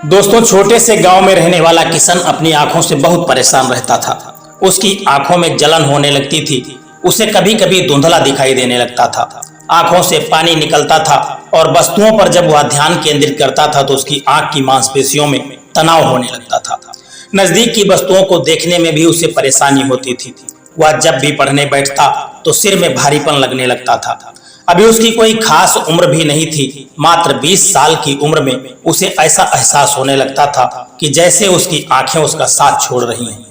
दोस्तों, छोटे से गांव में रहने वाला किशन अपनी आंखों से बहुत परेशान रहता था। उसकी आंखों में जलन होने लगती थी। उसे कभी कभी धुंधला दिखाई देने लगता था। आंखों से पानी निकलता था और वस्तुओं पर जब वह ध्यान केंद्रित करता था तो उसकी आंख की मांसपेशियों में तनाव होने लगता था। नजदीक की वस्तुओं को देखने में भी उसे परेशानी होती थी। वह जब भी पढ़ने बैठता तो सिर में भारीपन लगने लगता था। अभी उसकी कोई खास उम्र भी नहीं थी। मात्र 20 साल की उम्र में उसे ऐसा एहसास होने लगता था कि जैसे उसकी आंखें उसका साथ छोड़ रही हैं।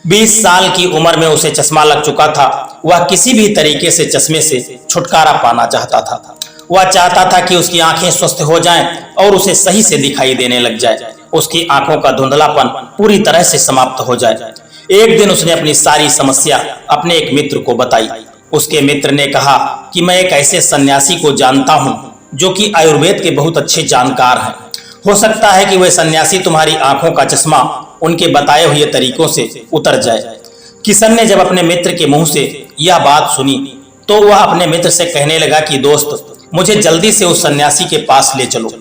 20 साल की उम्र में उसे चश्मा लग चुका था। वह किसी भी तरीके से चश्मे से छुटकारा पाना चाहता था। वह चाहता था कि उसकी आंखें स्वस्थ हो जाएं और उसे सही से दिखाई देने लग जाए। उसकी आंखों का धुंधलापन पूरी तरह से समाप्त हो जाए। एक दिन उसने अपनी सारी समस्या अपने एक मित्र को बताई। उसके मित्र ने कहा कि मैं एक ऐसे सन्यासी को जानता हूं जो कि आयुर्वेद के बहुत अच्छे जानकार हैं। हो सकता है कि वह सन्यासी तुम्हारी आंखों का चश्मा उनके बताए हुए तरीकों से उतर जाए। किशन ने जब अपने मित्र के मुंह से यह बात सुनी तो वह अपने मित्र से कहने लगा कि दोस्त, मुझे जल्दी से उस सन्यासी के पास ले चलो।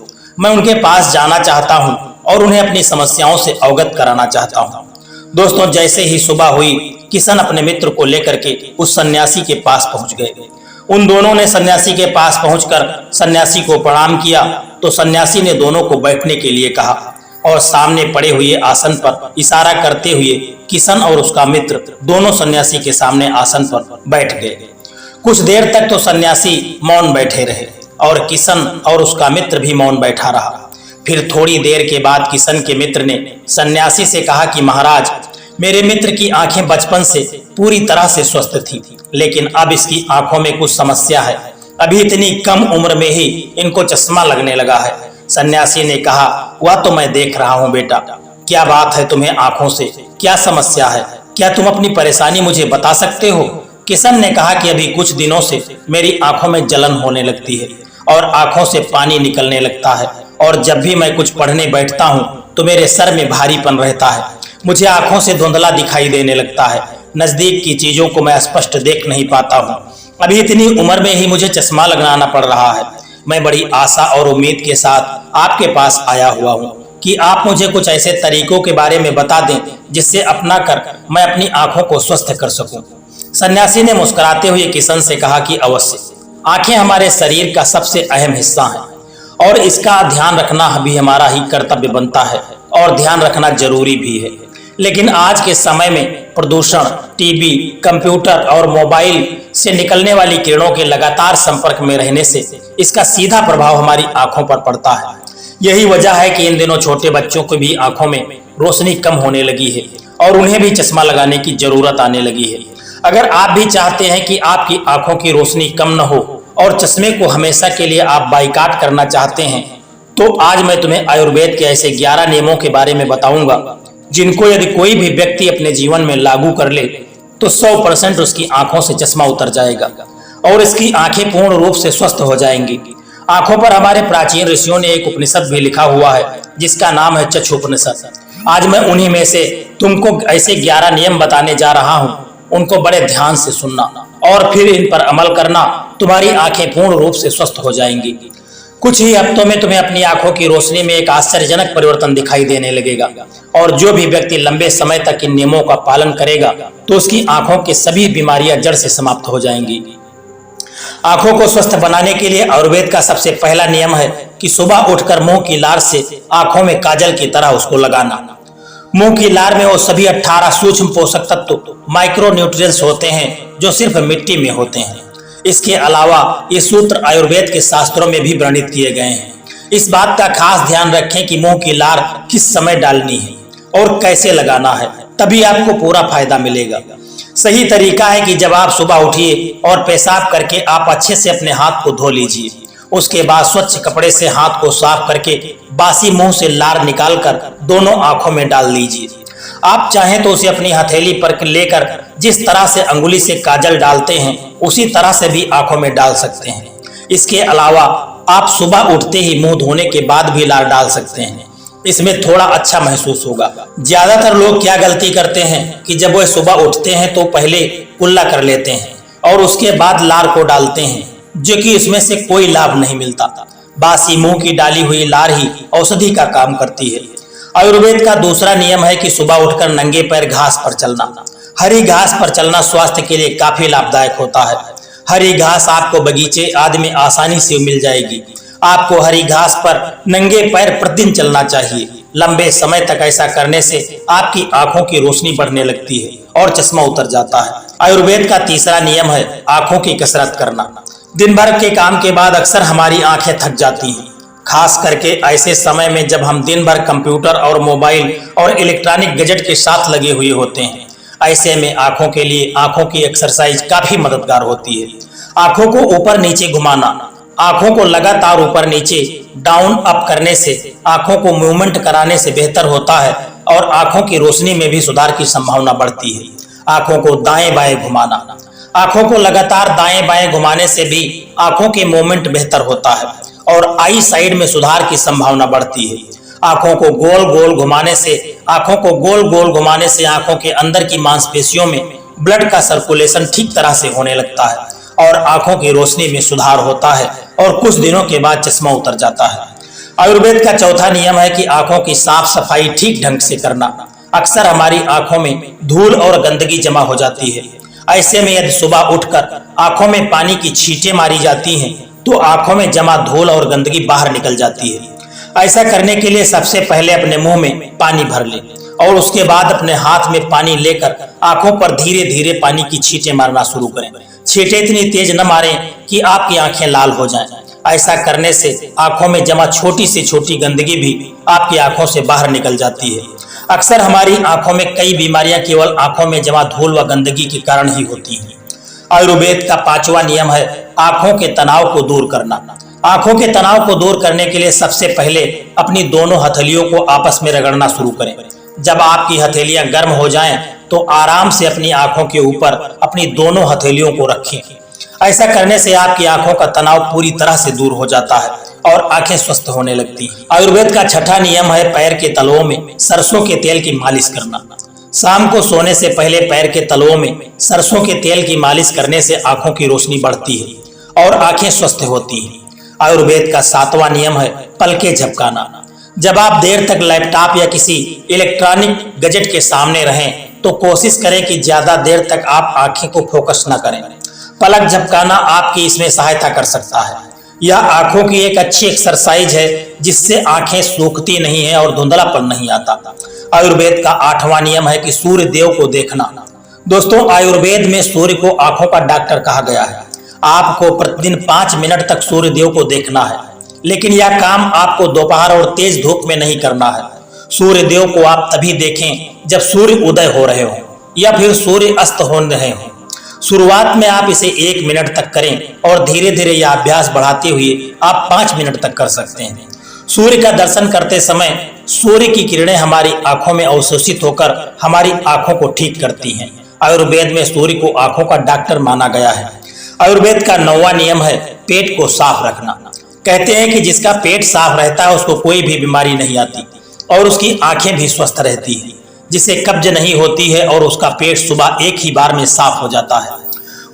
मैं उनके पास जाना चाहता हूं और उन्हें अपनी समस्याओं से अवगत कराना चाहता हूं। दोस्तों, जैसे ही सुबह हुई, किशन अपने मित्र को लेकर के उस सन्यासी के पास पहुंच गए। उन दोनों ने सन्यासी के पास पहुंचकर सन्यासी को प्रणाम किया तो सन्यासी ने दोनों को बैठने के लिए कहा और सामने पड़े हुए आसन पर इशारा करते हुए किशन और उसका मित्र दोनों सन्यासी के सामने आसन पर बैठ गए। कुछ देर तक तो सन्यासी मौन बैठे रहे और किशन और उसका मित्र भी मौन बैठा रहा। फिर थोड़ी देर के बाद किशन के मित्र ने सन्यासी से कहा कि महाराज, मेरे मित्र की आंखें बचपन से पूरी तरह से स्वस्थ थी, लेकिन अब इसकी आंखों में कुछ समस्या है। अभी इतनी कम उम्र में ही इनको चश्मा लगने लगा है। सन्यासी ने कहा, वह तो मैं देख रहा हूं बेटा। क्या बात है तुम्हें आंखों से? क्या समस्या है? क्या तुम अपनी परेशानी मुझे बता सकते हो? किशन ने कहा कि अभी कुछ दिनों से मेरी आंखों में जलन होने लगती है और आंखों से पानी निकलने लगता है और जब भी मैं कुछ पढ़ने बैठता हूं तो मेरे सर में भारीपन रहता है। मुझे आंखों से धुंधला दिखाई देने लगता है। नजदीक की चीजों को मैं स्पष्ट देख नहीं पाता हूँ। अभी इतनी उम्र में ही मुझे चश्मा लगाना पड़ रहा है। मैं बड़ी आशा और उम्मीद के साथ आपके पास आया हुआ हूँ कि आप मुझे कुछ ऐसे तरीकों के बारे में बता दें जिससे अपना कर मैं अपनी आंखों को स्वस्थ कर सकूं। सन्यासी ने मुस्कुराते हुए किशन से कहा कि अवश्य, आंखें हमारे शरीर का सबसे अहम हिस्सा है और इसका ध्यान रखना भी हमारा ही कर्तव्य बनता है और ध्यान रखना जरूरी भी है। लेकिन आज के समय में प्रदूषण, टीवी, कंप्यूटर और मोबाइल से निकलने वाली किरणों के लगातार संपर्क में रहने से इसका सीधा प्रभाव हमारी आंखों पर पड़ता है। यही वजह है कि इन दिनों छोटे बच्चों को भी आंखों में रोशनी कम होने लगी है और उन्हें भी चश्मा लगाने की जरूरत आने लगी है। अगर आप भी चाहते हैं कि आपकी आंखों की रोशनी कम न हो और चश्मे को हमेशा के लिए आप बाइकाट करना चाहते हैं, तो आज मैं तुम्हें आयुर्वेद के ऐसे 11 नियमों के बारे में बताऊंगा जिनको यदि कोई भी व्यक्ति अपने जीवन में लागू कर ले तो 100% उसकी आंखों से चश्मा उतर जाएगा और इसकी आंखें पूर्ण रूप से स्वस्थ हो जाएंगी। आंखों पर हमारे प्राचीन ऋषियों ने एक उपनिषद भी लिखा हुआ है जिसका नाम है चक्षुपनिषद। आज मैं उन्हीं में से तुमको ऐसे 11 नियम बताने जा रहा हूं। उनको बड़े ध्यान से सुनना और फिर इन पर अमल करना। तुम्हारी आंखें पूर्ण रूप से स्वस्थ हो जाएंगी। कुछ ही हफ्तों में तुम्हें अपनी आंखों की रोशनी में एक आश्चर्यजनक परिवर्तन दिखाई देने लगेगा और जो भी व्यक्ति लंबे समय तक इन नियमों का पालन करेगा तो उसकी आंखों की सभी बीमारियां जड़ से समाप्त हो जाएंगी। आंखों को स्वस्थ बनाने के लिए आयुर्वेद का सबसे पहला नियम है कि सुबह उठकर मुंह की लार से आंखों में काजल की तरह उसको लगाना। मुंह की लार में वो सभी 18 सूक्ष्म पोषक तत्व माइक्रो न्यूट्रिएंट्स होते हैं जो सिर्फ मिट्टी में होते हैं। इसके अलावा ये सूत्र आयुर्वेद के शास्त्रों में भी वर्णित किए गए हैं। इस बात का खास ध्यान रखें कि मुंह की लार किस समय डालनी है और कैसे लगाना है, तभी आपको पूरा फायदा मिलेगा। सही तरीका है कि जब आप सुबह उठिए और पेशाब करके आप अच्छे से अपने हाथ को धो लीजिए। उसके बाद स्वच्छ कपड़े से हाथ को साफ करके बासी मुंह से लार निकालकर दोनों आंखों में डाल लीजिए। आप चाहें तो उसे अपनी हथेली पर लेकर जिस तरह से अंगुली से काजल डालते हैं उसी तरह से भी आंखों में डाल सकते हैं। इसके अलावा आप सुबह उठते ही मुंह धोने के बाद भी लार डाल सकते हैं। इसमें थोड़ा अच्छा महसूस होगा। ज्यादातर लोग क्या गलती करते हैं कि जब वह सुबह उठते हैं तो पहले कुल्ला कर लेते हैं और उसके बाद लार को डालते हैं, जो कि इसमें से कोई लाभ नहीं मिलता। बासी मुंह की डाली हुई लार ही औषधि का काम करती है। आयुर्वेद का दूसरा नियम है कि सुबह उठकर नंगे पैर घास पर चलना। हरी घास पर चलना स्वास्थ्य के लिए काफी लाभदायक होता है। हरी घास आपको बगीचे आदि में आसानी से मिल जाएगी। आपको हरी घास पर नंगे पैर प्रतिदिन चलना चाहिए। लंबे समय तक ऐसा करने से आपकी आंखों की रोशनी बढ़ने लगती है और चश्मा उतर जाता है। आयुर्वेद का तीसरा नियम है आंखों की कसरत करना। दिन भर के काम के बाद अक्सर हमारी आंखें थक जाती हैं, खास करके ऐसे समय में जब हम दिन भर कंप्यूटर और मोबाइल और इलेक्ट्रॉनिक गैजेट के साथ लगे हुए होते हैं। ऐसे में आंखों के लिए आंखों की एक्सरसाइज काफी मददगार होती है। आंखों को ऊपर नीचे घुमाना, आंखों को लगातार ऊपर नीचे डाउन अप करने से आंखों को मूवमेंट कराने से बेहतर होता है और आंखों की रोशनी में भी सुधार की संभावना बढ़ती है। आंखों को दाएं बाएं घुमाना, आंखों को लगातार दाएं बाएं घुमाने से भी आंखों के मूवमेंट बेहतर होता है और आई साइड में सुधार की संभावना बढ़ती है। आंखों को गोल गोल घुमाने से आंखों के अंदर की मांसपेशियों में ब्लड का सर्कुलेशन ठीक तरह से होने लगता है और आंखों की रोशनी में सुधार होता है और कुछ दिनों के बाद चश्मा उतर जाता है। आयुर्वेद का चौथा नियम है कि आंखों की साफ सफाई ठीक ढंग से करना। अक्सर हमारी आंखों में धूल और गंदगी जमा हो जाती है। ऐसे में यदि सुबह उठकर आंखों में पानी की छींटें मारी जाती हैं तो आंखों में जमा धूल और गंदगी बाहर निकल जाती है। ऐसा करने के लिए सबसे पहले अपने मुंह में पानी भर लें और उसके बाद अपने हाथ में पानी लेकर आंखों पर धीरे धीरे पानी की छींटें मारना शुरू करें। छींटें इतनी तेज न मारें कि आपकी आंखें लाल हो जाएं। ऐसा करने से आंखों में जमा छोटी से छोटी गंदगी भी आपकी आंखों से बाहर निकल जाती है। अक्सर हमारी आंखों में कई बीमारियां केवल आंखों में जमा धूल व गंदगी के कारण ही होती हैं। आयुर्वेद का पांचवा नियम है आंखों के तनाव को दूर करना। आंखों के तनाव को दूर करने के लिए सबसे पहले अपनी दोनों हथेलियों को आपस में रगड़ना शुरू करें। जब आपकी हथेलियां गर्म हो जाएं तो आराम से अपनी आंखों के ऊपर अपनी दोनों हथेलियों को रखें। ऐसा करने से आपकी आंखों का तनाव पूरी तरह से दूर हो जाता है और आंखें स्वस्थ होने लगती हैं। आयुर्वेद का छठा नियम है पैर के तलवों में सरसों के तेल की मालिश करना। शाम को सोने से पहले पैर के तलवों में सरसों के तेल की मालिश करने से आंखों की रोशनी बढ़ती है और आंखें स्वस्थ होती हैं। आयुर्वेद का सातवां नियम है पलकें झपकाना। जब आप देर तक लैपटॉप या किसी इलेक्ट्रॉनिक गैजेट के सामने रहें तो कोशिश करें कि ज्यादा देर तक आप आंखें को फोकस न करें। पलक झपकाना आपकी इसमें सहायता कर सकता है। यह आंखों की एक अच्छी एक्सरसाइज है जिससे आंखें सूखती नहीं है और धुंधलापन नहीं आता। आयुर्वेद का आठवां नियम है कि सूर्य देव को देखना। दोस्तों, आयुर्वेद में सूर्य को आंखों का डॉक्टर कहा गया है। आपको प्रतिदिन 5 मिनट तक सूर्य देव को देखना है, लेकिन यह काम आपको दोपहर और तेज धूप में नहीं करना है। सूर्य देव को आप तभी देखें जब सूर्य उदय हो रहे हो या फिर सूर्य अस्त हो रहे हो। शुरुआत में आप इसे 1 मिनट तक करें और धीरे धीरे यह अभ्यास बढ़ाते हुए आप 5 मिनट तक कर सकते हैं। सूर्य का दर्शन करते समय सूर्य की किरणें हमारी आंखों में अवशोषित होकर हमारी आंखों को ठीक करती हैं। आयुर्वेद में सूर्य को आंखों का डॉक्टर माना गया है। आयुर्वेद का 9वां नियम है पेट को साफ रखना। कहते हैं कि जिसका पेट साफ रहता है उसको कोई भी बीमारी नहीं आती और उसकी आंखें भी स्वस्थ रहती हैं, जिसे कब्ज नहीं होती है और उसका पेट सुबह एक ही बार में साफ हो जाता है।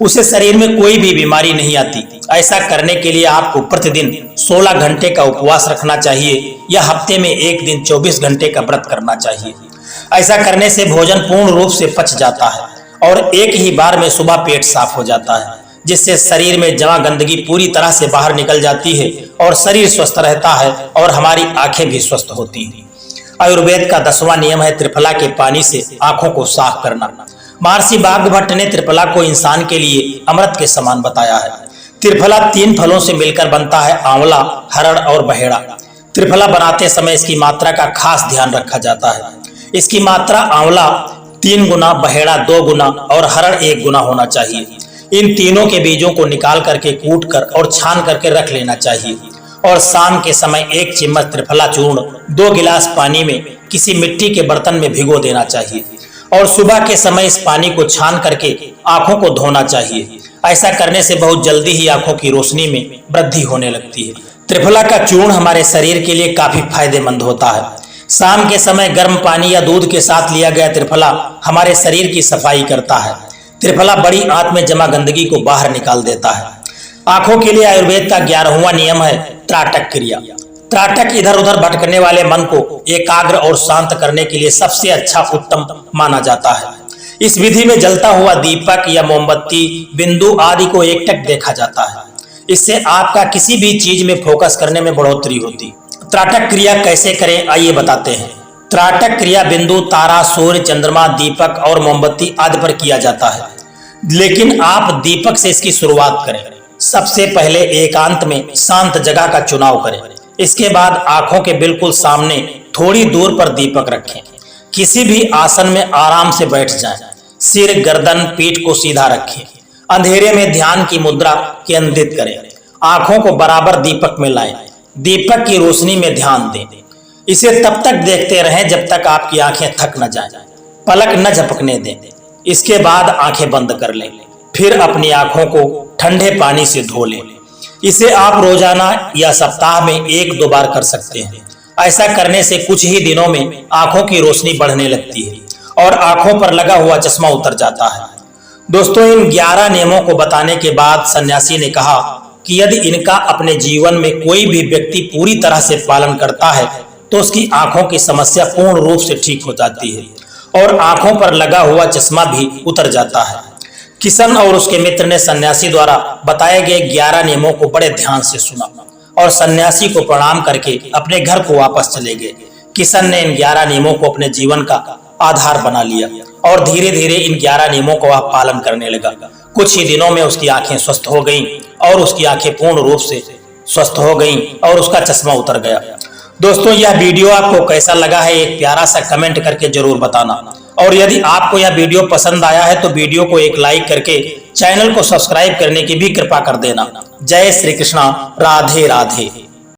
उसे शरीर में कोई भी बीमारी नहीं आती। ऐसा करने के लिए आपको प्रतिदिन 16 घंटे का उपवास रखना चाहिए या हफ्ते में एक दिन 24 घंटे का व्रत करना चाहिए। ऐसा करने से भोजन पूर्ण रूप से पच जाता है और एक ही बार में सुबह पेट साफ हो जाता है, जिससे शरीर में जमा गंदगी पूरी तरह से बाहर निकल जाती है और शरीर स्वस्थ रहता है और हमारी आंखें भी स्वस्थ होती हैं। आयुर्वेद का 10वां नियम है त्रिफला के पानी से आंखों को साफ करना। महर्षि वाग्भट ने त्रिफला को इंसान के लिए अमृत के समान बताया है। त्रिफला 3 फलों से मिलकर बनता है, आंवला, हरड़ और बहेड़ा। त्रिफला बनाते समय इसकी मात्रा का खास ध्यान रखा जाता है। इसकी मात्रा आंवला 3 गुना, बहेड़ा 2 गुना और हरड़ 1 गुना होना चाहिए। इन तीनों के बीजों को निकाल करके कूट कर और छान करके रख लेना चाहिए और शाम के समय 1 चम्मच त्रिफला चूर्ण 2 गिलास पानी में किसी मिट्टी के बर्तन में भिगो देना चाहिए और सुबह के समय इस पानी को छान करके आंखों को धोना चाहिए। ऐसा करने से बहुत जल्दी ही आंखों की रोशनी में वृद्धि होने लगती है। त्रिफला का चूर्ण हमारे शरीर के लिए काफी फायदेमंद होता है। शाम के समय गर्म पानी या दूध के साथ लिया गया त्रिफला हमारे शरीर की सफाई करता है। त्रिफला बड़ी आंत में जमा गंदगी को बाहर निकाल देता है। आंखों के लिए आयुर्वेद का 11वां नियम है त्राटक क्रिया। त्राटक इधर उधर भटकने वाले मन को एकाग्र और शांत करने के लिए सबसे अच्छा उत्तम माना जाता है। इस विधि में जलता हुआ दीपक या मोमबत्ती, बिंदु आदि को एकटक देखा जाता है। इससे आपका किसी भी चीज में फोकस करने में बढ़ोतरी होती। त्राटक क्रिया कैसे करें आइए बताते हैं। त्राटक क्रिया बिंदु, तारा, सूर्य, चंद्रमा, दीपक और मोमबत्ती आदि पर किया जाता है, लेकिन आप दीपक से इसकी शुरुआत करें। सबसे पहले एकांत में शांत जगह का चुनाव करें। इसके बाद आंखों के बिल्कुल सामने थोड़ी दूर पर दीपक रखें। किसी भी आसन में आराम से बैठ जाएं। सिर, गर्दन, पीठ को सीधा रखें। अंधेरे में ध्यान की मुद्रा केंद्रित करें। आंखों को बराबर दीपक में लाएं। दीपक की रोशनी में ध्यान दें। इसे तब तक देखते रहें जब तक आपकी आंखें थक न जाएं। पलक न झपकने दें। इसके बाद आंखें बंद कर लें। फिर अपनी आंखों को ठंडे पानी से धो लें। इसे आप रोजाना या सप्ताह में 1-2 बार कर सकते हैं। ऐसा करने से कुछ ही दिनों में आंखों की रोशनी बढ़ने लगती है और आंखों पर लगा हुआ चश्मा उतर जाता है। दोस्तों, इन 11 नियमों को बताने के बाद सन्यासी ने कहा कि यदि इनका अपने जीवन में कोई भी व्यक्ति पूरी तरह से पालन करता है तो उसकी आंखों की समस्या पूर्ण रूप से ठीक हो जाती है और आंखों पर लगा हुआ चश्मा भी उतर जाता है। किशन और उसके मित्र ने सन्यासी द्वारा बताए गए 11 नियमों को बड़े ध्यान से सुना और सन्यासी को प्रणाम करके अपने घर को वापस चले गए। किशन ने इन 11 नियमों को अपने जीवन का आधार बना लिया और धीरे धीरे इन 11 नियमों को वह पालन करने लगा। कुछ ही दिनों में उसकी आंखें स्वस्थ हो गईं और उसकी आंखें पूर्ण रूप से स्वस्थ हो गईं और उसका चश्मा उतर गया। दोस्तों, यह वीडियो आपको कैसा लगा है एक प्यारा सा कमेंट करके जरूर बताना और यदि आपको यह वीडियो पसंद आया है तो वीडियो को एक लाइक करके चैनल को सब्सक्राइब करने की भी कृपा कर देना। जय श्री कृष्णा, राधे राधे।